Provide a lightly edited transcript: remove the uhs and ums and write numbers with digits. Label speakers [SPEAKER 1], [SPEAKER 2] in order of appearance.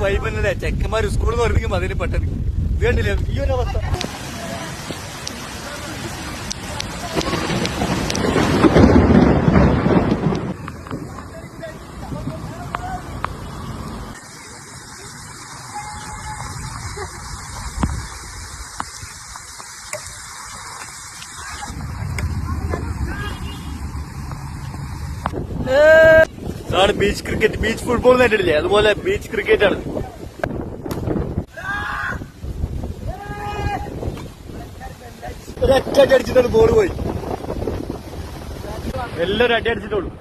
[SPEAKER 1] Vibe തന്നെ. ചെക്കന്മാർ സ്കൂളിൽ നിന്ന് പറഞ്ഞെങ്കിൽ അതിന് പെട്ടെന്ന് ഇത് കണ്ടില്ലേ ഈ ഒരു അവസ്ഥ. ഇതാണ് ബീച്ച് ക്രിക്കറ്റ്. ബീച്ച് ഫുട്ബോൾ നേരിട്ടില്ലേ, അതുപോലെ ബീച്ച് ക്രിക്കറ്റ് ആണ്. ഒരൊറ്റ അടി അടിച്ചിട്ടാണ് ബോൾ പോയി. എല്ലാവരും അടി അടിച്ചിട്ടുള്ളൂ.